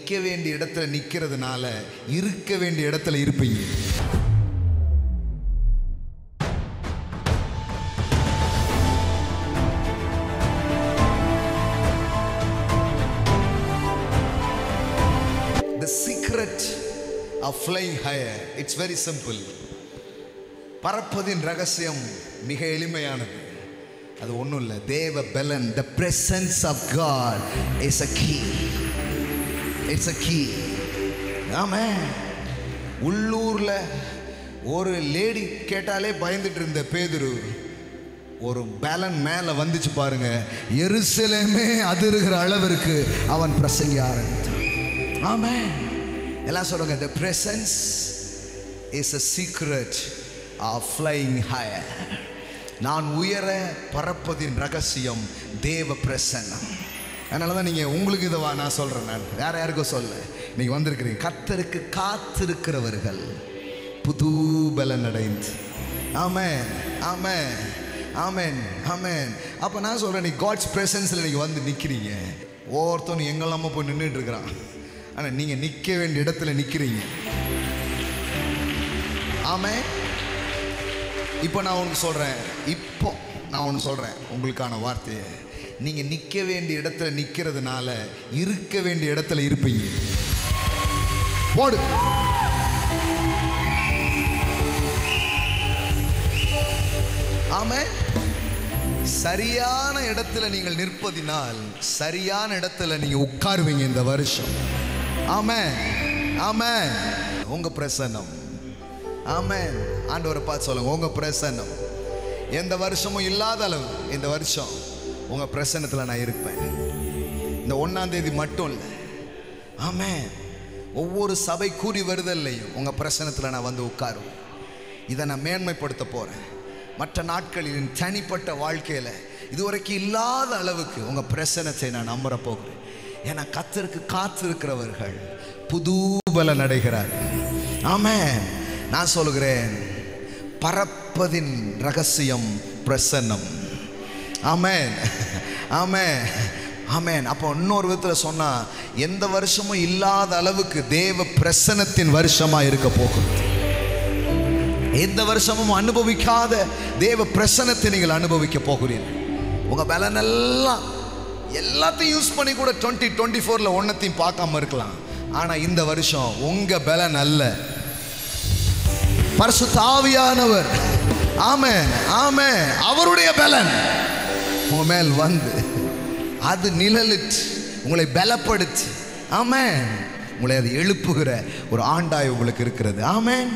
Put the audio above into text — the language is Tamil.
நிற்க வேண்டிய இடத்துல நிற்கிறதுனால இருக்க வேண்டிய இடத்துல இருப்பீங்க. The secret of flying higher, it's very simple. பறப்பதின் ரகசியம் மிக எளிமையானது. அது ஒன்றும் இல்லை, தேவ பலன். The presence of God is a key. It's a key. ஆமாம். உள்ளூர்ல ஒரு லேடி கேட்டாலே பயந்துட்டு இருந்த பேதுரு ஒரு பலன் மேலே வந்துச்சு பாருங்க, எருசலேமே அதிருகிற அளவிற்கு அவன் பிரசங்க ஆரம்பித்தான். ஆமென். எல்லாம் சொல்லுங்க, the presence is a secret of flying higher. நான் உயர பறப்பதின் ரகசியம் தேவ பிரசன்னம். அதனால தான் நீங்கள் உங்களுக்கு இதை நான் சொல்கிறேன். நான் வேற யாருக்கும் சொல்ல, நீங்கள் வந்திருக்கிறீங்க. கர்த்தருக்கு காத்திருக்கிறவர்கள் புது பலன் அடைந்து. ஆமென், ஆமென், ஆமென், ஆமென். அப்போ நான் சொல்கிறேன், நீ காட்ஸ் பிரசன்ஸில் நீங்கள் வந்து நிற்கிறீங்க. ஒவ்வொருத்தனும் எங்கெல்லாமோ போய் நின்றுட்டு இருக்கிறான். ஆனால் நீங்கள் நிற்க வேண்டிய இடத்துல நிற்கிறீங்க. ஆமென். இப்போ நான் ஒன்று சொல்கிறேன், உங்களுக்கான வார்த்தையை. நீங்கள் நிற்க வேண்டிய இடத்துல நிற்கிறதுனால இருக்க வேண்டிய இடத்துல இருப்பீங்க. போடு. ஆமென். சரியான இடத்துல நீங்கள் நிற்பதினால் சரியான இடத்துல நீங்கள் உட்காருவீங்க இந்த வருஷம். ஆமென், ஆமென். உங்க பிரசன்னம். ஆமென். ஆண்டவரை பார்த்து சொல்லுங்க, உங்க பிரசன்னம் எந்த வருஷமும் இல்லாத அளவு இந்த வருஷம் உங்க பிரசன்னத்தில் நான் இருப்பேன். இந்த 1ஆம் தேதி மட்டும் இல்லை. ஆமென். ஒவ்வொரு சபை கூடி வருதல்லையும் உங்க பிரசன்னத்தில் நான் வந்து உட்காருவேன். இதை நான் மேன்மைப்படுத்த போறேன். மற்ற நாட்களின் தனிப்பட்ட வாழ்க்கையில் இதுவரைக்கும் இல்லாத அளவுக்கு உங்க பிரசன்னத்தை நான் நம்புற போகிறேன். ஏன்னா கர்த்தருக்கு காத்திருக்கிறவர்கள் புது பலன் அடைகிறார்கள். ஆமென். நான் சொல்கிறேன், பறப்பதின் ரகசியம் பிரசன்னம். ஆமென், ஆமென், ஆமென். அப்போ இன்னொரு விதத்தில் சொன்னா, எந்த வருஷமும் இல்லாத அளவுக்கு தேவ பிரசன்னத்தின் வருஷமா இருக்க போகிறது. எந்த வருஷமும் அனுபவிக்காத தேவ பிரசன்னத்தை நீங்கள் அனுபவிக்க போகிறீர்கள். உங்க பலன் எல்லாத்தையும் யூஸ் பண்ணி கூட 2024ல ஒன்னத்தையும் பார்க்காம இருக்கலாம். ஆனா இந்த வருஷம் உங்க பலன் அல்ல, பரிசுத்த ஆவியானவர், ஆமென், ஆமென், அவருடைய பலன் உங்க மேல் வந்து அது நிழலிட்டு உங்களை பலப்படுத்தி, ஆமென், உங்களை அது எழுப்புகிற ஒரு ஆண்டாய் உங்களுக்கு இருக்கிறது. ஆமென்.